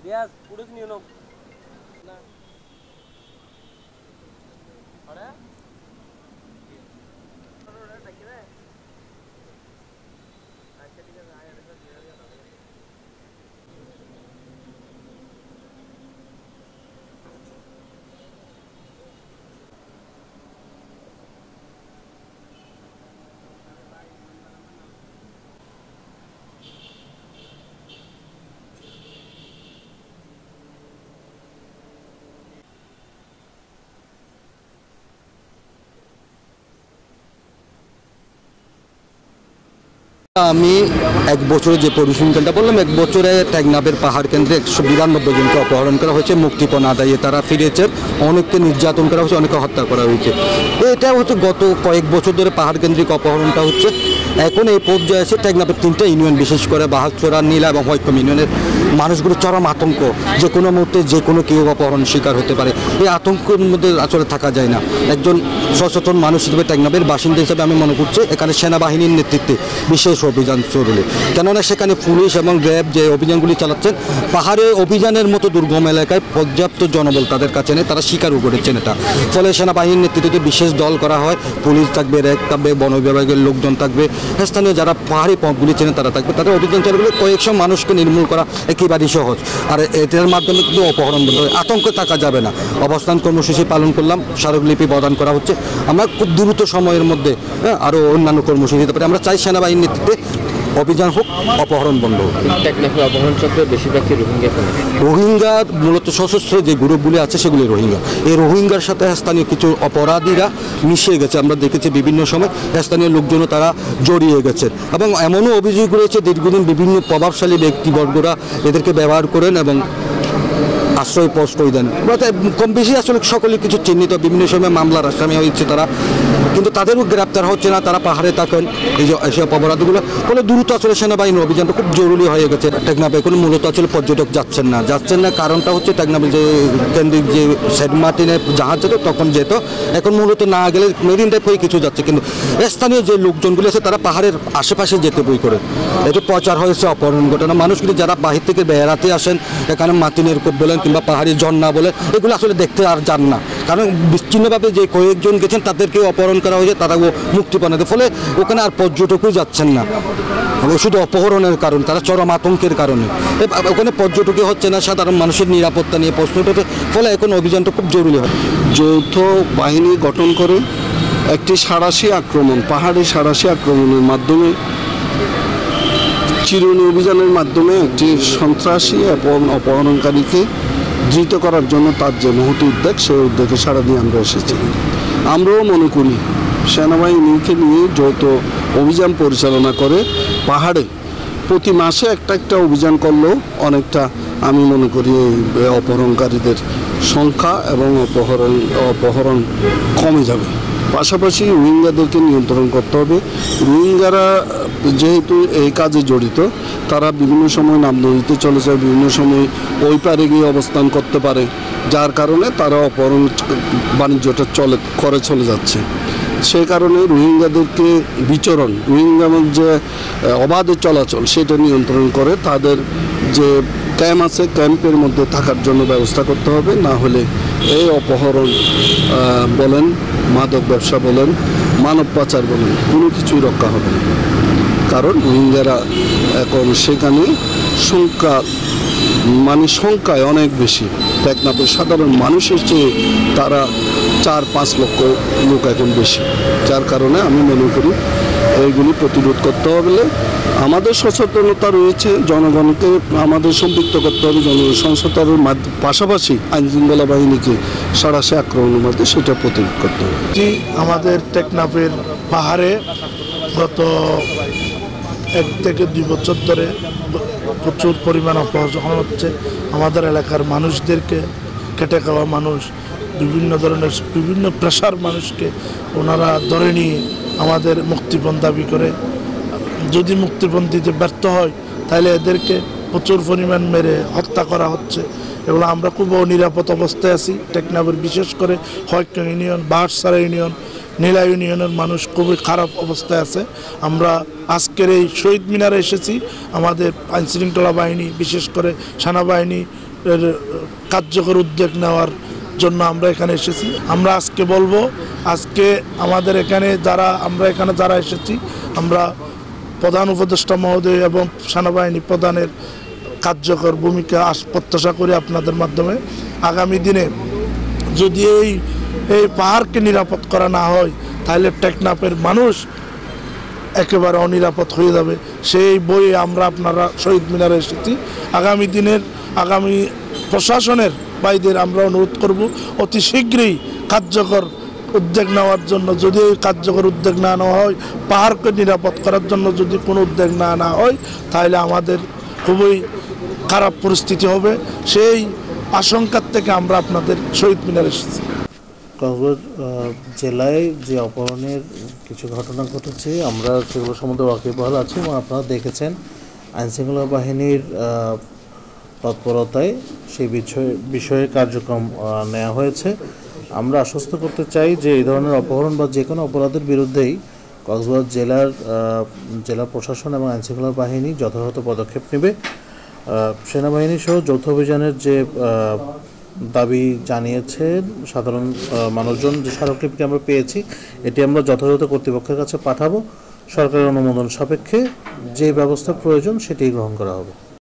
Bias, putus ni no. আমি এক বছরে যে পরিসংখ্যানটা বললাম, এক বছরে টেকনাফের পাহাড় কেন্দ্রে 192 জনকে অপহরণ করা হয়েছে, মুক্তিপণ আদায়ে তারা ফিরেছেন, অনেককে নির্যাতন করা হয়েছে, অনেকে হত্যা করা হয়েছে। এটা হচ্ছে গত কয়েক বছর ধরে পাহাড় কেন্দ্রিক অপহরণটা হচ্ছে। এখন এই পর্যায়ে এসে টেকনাফের 3টা ইউনিয়ন, বিশেষ করে বাহাগছড়া, নীলা এবং হয়কম ইউনিয়নের মানুষগুলো চরম আতঙ্ক, যে কোনো মুহূর্তে যে কোনো কেউ অপহরণ শিকার হতে পারে। এই আতঙ্কের মধ্যে আসলে থাকা যায় না। একজন সচেতন মানুষ হিসেবে, টেকনাফের বাসিন্দা হিসেবে আমি মনে করছি এখানে সেনাবাহিনীর নেতৃত্বে বিশেষ অভিযান চলবে, কেননা সেখানে পুলিশ এবং র্যাব যে অভিযানগুলি চালাচ্ছেন, পাহাড়ে অভিযানের মতো দুর্গম এলাকায় পর্যাপ্ত জনবল তাদের কাছে নেই, তারা স্বীকারও করেছেন এটা। ফলে সেনাবাহিনীর নেতৃত্বে বিশেষ দল করা হয়, পুলিশ থাকবে, র্যাব থাকবে, বন বিভাগের লোকজন থাকবে, স্থানীয় যারা পাহাড়ি পথগুলি চেনে তারা থাকবে। তাদের অভিযান চালু করলে কয়েকশো মানুষকে নির্মূল করা একেবারেই সহজ। আর এটার মাধ্যমে কিন্তু অপহরণ বন্ধ হয়, আতঙ্কে থাকা যাবে না। অবস্থান কর্মসূচি পালন করলাম, স্মারকলিপি প্রদান করা হচ্ছে। আমরা খুব দ্রুত সময়ের মধ্যে আরও অন্যান্য কর্মসূচি দিতে পারি। আমরা চাই সেনাবাহিনীর নেতৃত্বে অভিযান হোক, অপহরণ বন্ধ হোক। টেকনাফের অপহরণ চক্রে বেশিরভাগ রোহিঙ্গা, মূলত সশস্ত্র যে গ্রুপগুলি আছে সেগুলি রোহিঙ্গা। এই রোহিঙ্গার সাথে স্থানীয় কিছু অপরাধীরা মিশে গেছে, আমরা দেখেছি বিভিন্ন সময় স্থানীয় লোকজনও তারা জড়িয়ে গেছে। এবং এমনও অভিযোগ রয়েছে দীর্ঘদিন বিভিন্ন প্রভাবশালী ব্যক্তিবর্গরা এদেরকে ব্যবহার করেন এবং আশ্রয় প্রশ্রয় দেন। কম বেশি আসলে সকলে কিছু চিহ্নিত, বিভিন্ন সময় মামলার আসামি হয়েছে তারা, কিন্তু তাদেরও গ্রেপ্তার হচ্ছে না, তারা পাহাড়ে থাকেন এই যে এসব অপরাধগুলো। ফলে দ্রুত আসলে সেনাবাহিনীর অভিযানটা খুব জরুরি হয়ে গেছে। টেকনাফে এখন মূলত আসলে পর্যটক যাচ্ছেন না, কারণটা হচ্ছে টেকনাফে যে কেন্দ্রিক যে সেন্ট মার্টিনের জাহাজ যেত তখন যেত, এখন মূলত না গেলে মেরিন ড্রাইভ হয়ে কিছু যাচ্ছে। কিন্তু স্থানীয় যে লোকজনগুলি আছে তারা পাহাড়ের আশেপাশে যেতে বই করে, এতে প্রচার হয়েছে অপহরণ ঘটনা। মানুষগুলি যারা বাহির থেকে বেড়াতে আসেন, এখানে মার্টিনের কোপ বলেন কিংবা পাহাড়ি ঝর্ণা বলে, এগুলো আসলে দেখতে আর যান না, কারণ বিচ্ছিন্নভাবে যে কয়েকজন গেছেন তাদেরকে অপহরণ করা হয়েছে, তারা মুক্তিপণ আদায়। ফলে ওখানে আর পর্যটকই যাচ্ছেন না, শুধু অপহরণের কারণে, তারা চরম আতঙ্কের কারণে ওখানে পর্যটকই হচ্ছে না। সাধারণ মানুষের নিরাপত্তা নিয়ে প্রশ্ন ওঠে, ফলে এখন অভিযানটা খুব জরুরি হয়। যৌথ বাহিনী গঠন করে একটি সাঁড়াশি আক্রমণ, পাহাড়ি সাঁড়াশি আক্রমণের মাধ্যমে, চিরুনি অভিযানের মাধ্যমে একটি সন্ত্রাসী এবং অপহরণকারীকে ধৃত করার জন্য তার যে মহৎ উদ্যোগ, সেই উদ্যোগে সাড়া দিয়ে আমরা এসেছি। আমরাও মনে করি সেনাবাহিনীকে নিয়ে যৌথ অভিযান পরিচালনা করে পাহাড়ে প্রতি মাসে একটা অভিযান করলেও অনেকটা আমি মনে করি অপহরণকারীদের সংখ্যা এবং অপহরণ কমে যাবে। পাশাপাশি রোহিঙ্গাদেরকে নিয়ন্ত্রণ করতে হবে। রোহিঙ্গারা যেহেতু এই কাজে জড়িত, তারা বিভিন্ন সময় নাম নদীতে চলে যায়, বিভিন্ন সময় ওই পারে গিয়ে অবস্থান করতে পারে, যার কারণে তারা অপহরণ বাণিজ্যটা চলে যাচ্ছে। সেই কারণে রোহিঙ্গাদেরকে বিচরণ, রোহিঙ্গাদের যে অবাধে চলাচল সেটা নিয়ন্ত্রণ করে তাদের যে ক্যাম্প আছে ক্যাম্পের মধ্যে থাকার জন্য ব্যবস্থা করতে হবে। না হলে এই অপহরণ বলেন, মাদক ব্যবসা বলেন, মানব পাচার বলেন, কোনো কিছুই রক্ষা হবে না। কারণ রোহিঙ্গারা এখন সেখানে সংখ্যায় অনেক বেশি। টেকনাফের সাধারণ মানুষের চেয়ে তারা 4-5 লক্ষ লোক এখন বেশি, যার কারণে আমি মনে করি এইগুলি প্রতিরোধ করতে হবে। আমাদের সচেতনতা রয়েছে, জনগণকে আমাদের সম্পৃক্ত করতে হবে, জনসচেতনতার পাশাপাশি আইনশৃঙ্খলা বাহিনীকে সাঁড়াশি আক্রমণের মধ্যে সেটা প্রতিরোধ করতে হবে। আমাদের টেকনাফের পাহাড়ে গত 1 থেকে 2 বছর ধরে প্রচুর পরিমাণ অপহরণ হচ্ছে। আমাদের এলাকার মানুষদেরকে কেটে খাওয়া মানুষ, বিভিন্ন পেশার মানুষকে ওনারা ধরে নিয়ে আমাদের মুক্তিপণ দাবি করে। যদি মুক্তিপণ দিতে ব্যর্থ হয় তাহলে এদেরকে প্রচুর পরিমাণ মেরে হত্যা করা হচ্ছে। এগুলো আমরা খুব অনিরাপদ অবস্থায় আছি। টেকনাফের বিশেষ করে হয়কম ইউনিয়ন, বাহারছড়া ইউনিয়ন, নীলা ইউনিয়নের মানুষ খুবই খারাপ অবস্থায় আছে। আমরা আজকের এই শহীদ মিনারে এসেছি। আমাদের আইনশৃঙ্খলা বাহিনী, বিশেষ করে সেনাবাহিনী, কার্যকর উদ্যোগ নেওয়ার জন্য আমরা এখানে এসেছি। আমরা আজকে বলবো, আজকে আমাদের এখানে যারা এসেছি, আমরা প্রধান উপদেষ্টা মহোদয় এবং সেনাবাহিনী প্রধানের কার্যকর ভূমিকা প্রত্যাশা করি আপনাদের মাধ্যমে। আগামী দিনে যদি এই পাহাড়কে নিরাপদ করা না হয়, তাহলে টেকনাফের মানুষ একেবারে অনিরাপদ হয়ে যাবে। সেই বইয়ে আপনারা শহীদ মিনারে এসেছি। আগামী প্রশাসনের ভাইদের আমরা অনুরোধ করব অতি শীঘ্রই কার্যকর উদ্যোগ নেওয়ার জন্য। যদি এই কার্যকর উদ্যোগ না নেওয়া হয়, পাহাড়কে নিরাপদ করার জন্য যদি কোনো উদ্যোগ না হয়, তাহলে আমাদের খুবই খারাপ পরিস্থিতি হবে। সেই আশঙ্কার থেকে আমরা আপনাদের শহীদ মিনারে এসেছি। কক্সবাজার জেলায় যে অপহরণের কিছু ঘটনা ঘটেছে, আমরা সেগুলো সম্বন্ধে ওয়াকিবহাল আছি এবং আপনারা দেখেছেন আইনশৃঙ্খলা বাহিনীর তৎপরতায় সেই বিষয়ে কার্যক্রম নেওয়া হয়েছে। আমরা আশ্বস্ত করতে চাই যে এই ধরনের অপহরণ বা যে কোনো অপরাধের বিরুদ্ধেই কক্সবাজার জেলা প্রশাসন এবং আইনশৃঙ্খলা বাহিনী যথাযথ পদক্ষেপ নেবে। সেনাবাহিনী সহ যৌথ অভিযানের যে দাবি জানিয়েছে সাধারণ মানুষজন, যে স্মারকলিপিটি আমরা পেয়েছি, এটি আমরা যথাযথ কর্তৃপক্ষের কাছে পাঠাবো। সরকারের অনুমোদন সাপেক্ষে যে ব্যবস্থা প্রয়োজন সেটি গ্রহণ করা হবে।